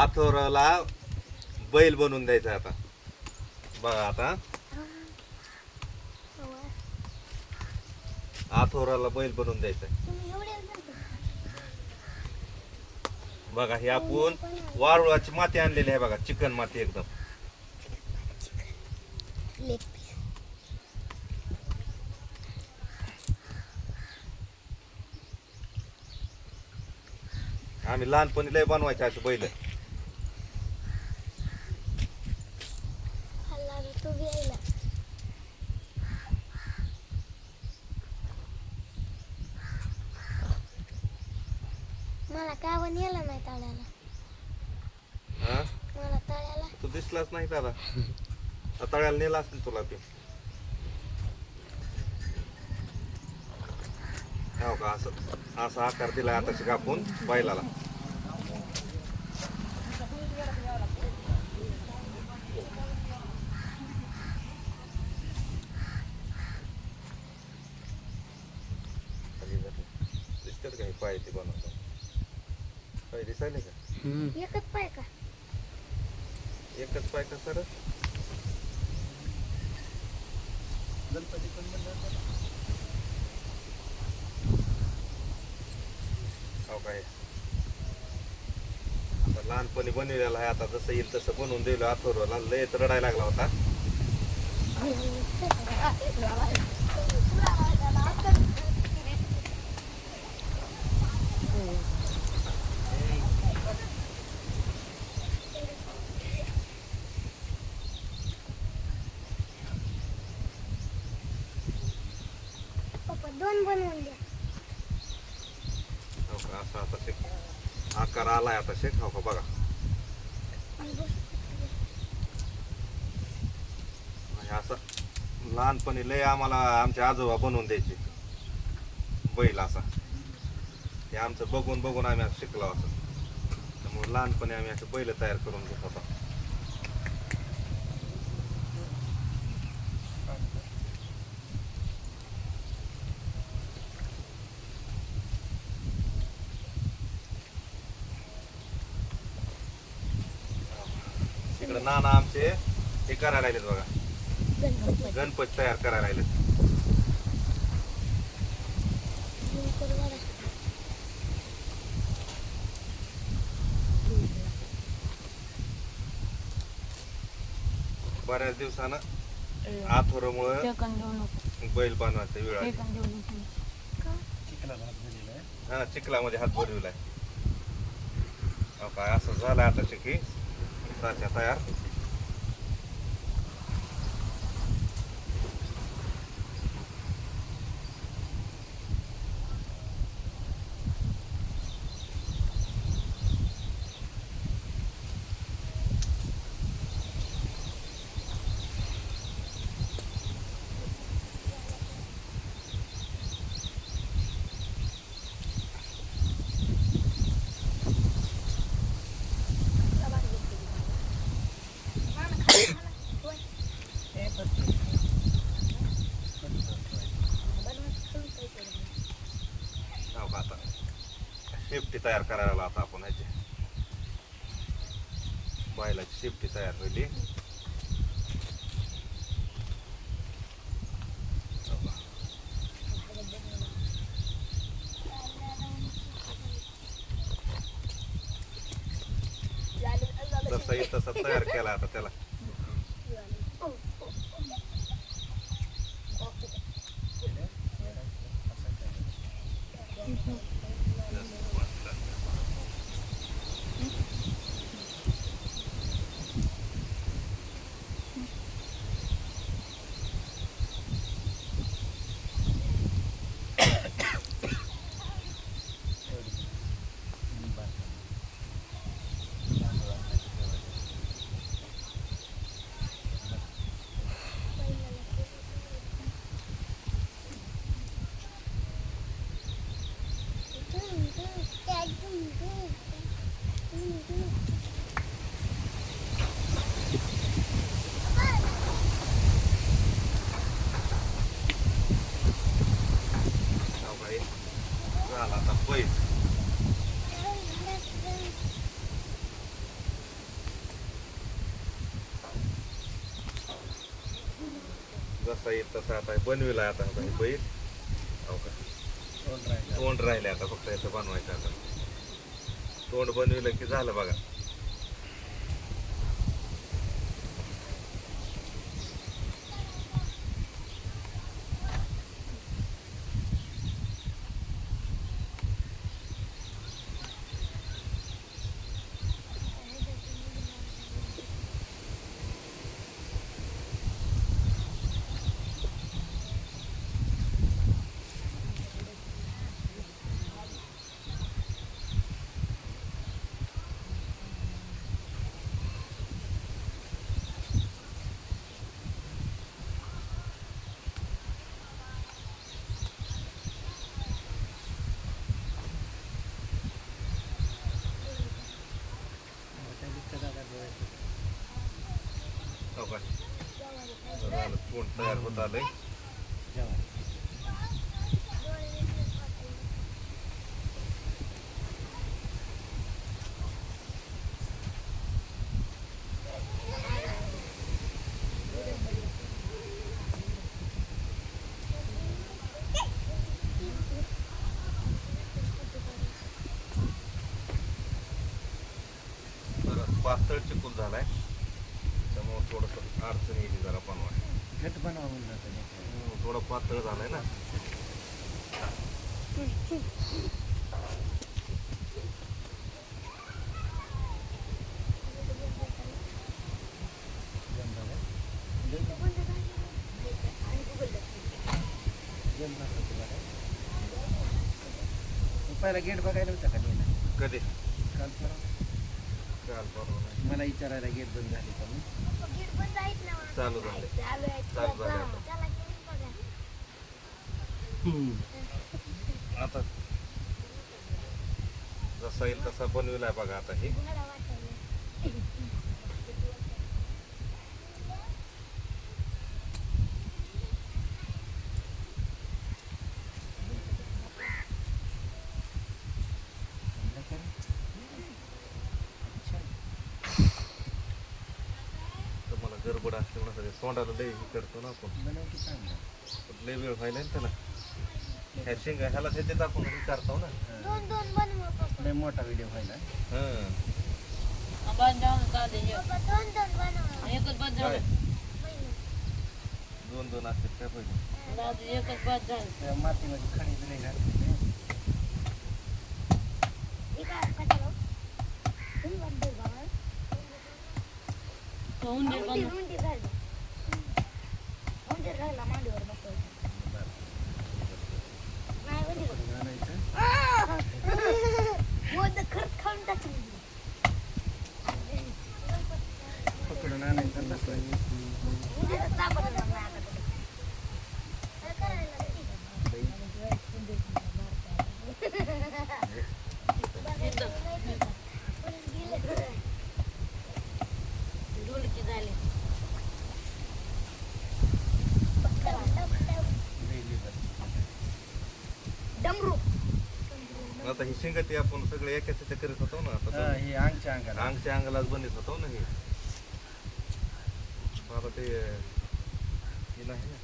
आथोराला बैल बनवून द्यायचा आता. बघा आता आथोराला बैल बनवून द्यायचा. बघा ही आपण वारुळाची माती आणलेली आहे बघा, चिकन माती एकदम. आम्ही लहानपणी लय बनवायचे असे बैल. मला काव नेला नाही तळ्याला. हा मला तळ्याला तू दिसलाच नाही दादा. तळ्याला नेला असेल तुला ते. हो का, असं असा आकार दिलाय आता कापून बैलाला. दिसतात का हे पाय ते बनवतात? पाय दिसायले का? एकच पाय का? एकच पाय का सर? हो काय, आता लहानपणी बनवलेला आहे. आता जसं येईल तसं बनवून दिलं. अथर्वला लय रडायला लागला होता. पप्पा दोन बनवून द्या. हो का, असं आता शेक आकार आलाय आता शेक. हो का बघा, असं लहानपणी लय आम्हाला आमचे आजोबा बनवून द्यायचे बैल असा. हे आमचं बघून बघून आम्ही असं शिकलो. असं त्यामुळे लहानपणी आम्ही असे बैल तयार करून घेत होता. इकडे नाना आमचे हे करायला राहिलेत बघा, गणपती तयार करायला राहिलेत. बऱ्याच दिवसानं आथोरामुळे बैल बनवायचा वेळ आली. हा, चिखलामध्ये हात भरविलाय. हो काय, असं झालंय आता शिकी साच्या तयार. हो का, आता शेपटी तयार करायला आता आपण ह्याची बैलाची शेपटी तयार होईल. जसा येईल तसा तयार केला आता त्याला. झाला आता बैल. जसा येईल तसा आता बनविला आता हे बैल हो का तोंड राहिले आता फक्त याचं बनवायचं आता तोंड बनविलं की झालं बघा हो का झालं तोंड तयार होत आलंय पातळ चिकून झालाय त्यामुळे थोडस अडचण येईल जरा बनवाय घट बनवा म्हणलं थोडं पातळ झालंय ना पहिला गेट बघायला होता का नाही कधी काल परवा काल परवा नाही मला विचारायला गेट बंद झाली का म्हणून गेट बंद आहेत ना चालू झाले चालू आहे चालू झाले आता. चला घेऊन बघा आता जसा येईल तसा बनविलाय बघा आता हे घोडा वाटायला तर मला गडबड असल्यामुळे सगळे तोंडाला लय हे करतो ना आपण बनव की चांगलं लय वेळ व्हायला ना त्याला ह्या शेंगा ह्याला त्याच्यात आपण हे करतो ना दोन दोन बनवा पप्पा लय मोठा व्हिडिओ व्हायला हं पप्पा दोन दोन बनवा काय महिना दोन दोन असतात काय पाहिजे त्या मातीमध्ये खणीच नाही घातली हे काय कटालो तुम्ही बंद बाबा हुंडी घाल हुंडी घालला मांडीवर बसव नाही बंदी आणायचं मोद खर्च खाऊन टाकली पकडून आणायचं आणि बसवायचं. हुंडी तापत नाही आता काय करायला ढोलकी झाले Daily बस. डमरू आता ही शेंगा ती आपण सगळे एकाच करत होतो ना हा, आता हे अंगच्या अंगाला अंगच्या अंगालाच बनवत होतो ना हे आता ते हे नाही ना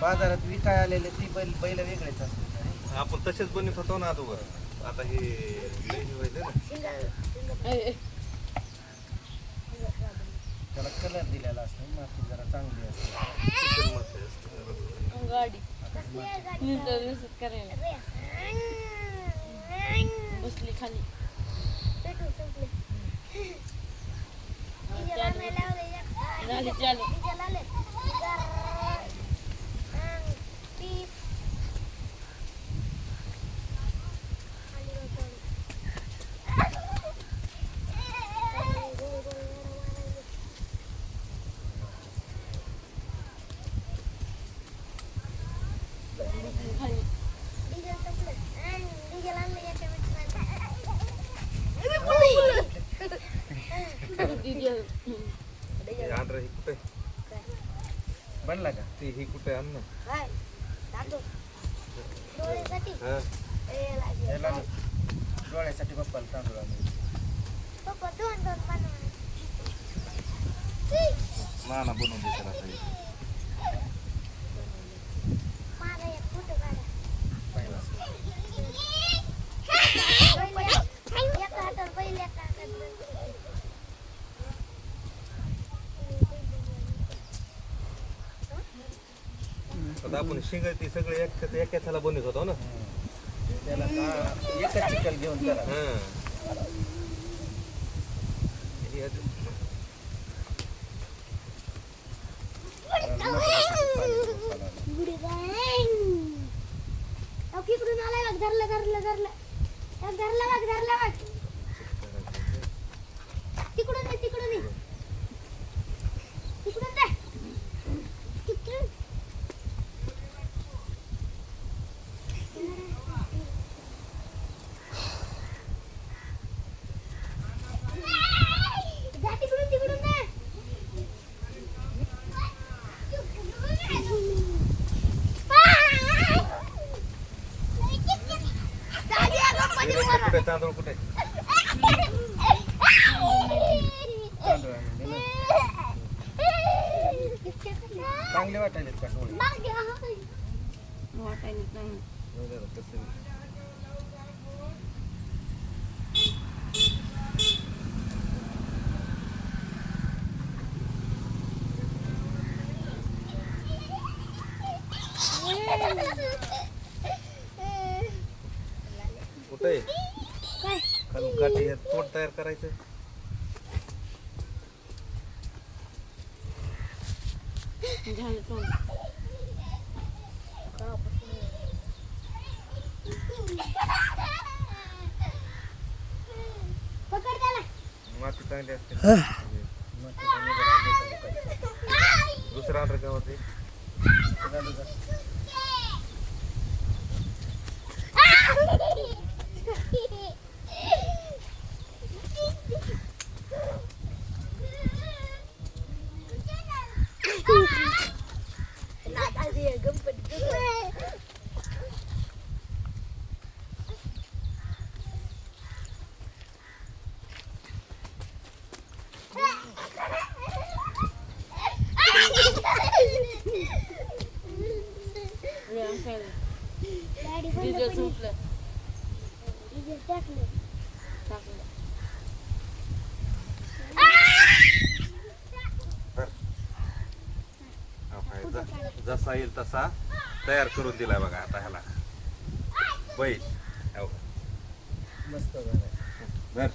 बाजारात विकाय आलेले ती बैल वेगळेच असतात आपण तसेच बनवत होतो ना अगोदर आता हे लय हे व्हायलंय ना त्याला कलर दिलेला असतो माती जरा चांगली असते चिकन मसाले असते. गाडी गाडी विजिट करायला बसली खाली पेट्रोल संपले झाली चालू डिझेल संपलं डिझेल आणलं याच्या मित्राने बनला का? ती ही कुठे आण ना काय दादू डोळ्यासाठी हा याला ना डोळ्यासाठी पप्पाला तांदूळ आणले. पप्पा दोन बनवा नाना बनवून दे त्याला काही. मला एक फोटो काढा पाहिला. एका हातात बैल एका हातात बैल. आता आपण शिंग ती सगळे एकाला बनवत होतो ना. त्याला एकच चिकल घेऊन करा. हा हे आज- गुडी बँग अहो तिकडून आलाय बघ धरलं धरलं बघ तिकडून ये तिकडून ये तिकडून जा तिकडून जा तिकडून जा कुठे तांदूळ कुठे तांदूळ आणले ना. चांगले वाटायलेत का डोळे? वाटायला नाही. जाऊ दे आता, कसं बी. कुठे काय खालून काठी हे तोंड तयार करायचं. झालं तोंड. पकड त्याला माती चांगली असते मग ते त्यांनी जरा डोक्याला दुखायचं. दुसरा अंडर गावात आहे. झालं का? व्यायाम केला. गाडी डिझेल संपलं. डिझेल टाकलं टाकलं. हा, पाय. जसा येईल तसा तयार करून दिलाय बघा आता ह्याला बैल. हो. मस्त झालं. धर.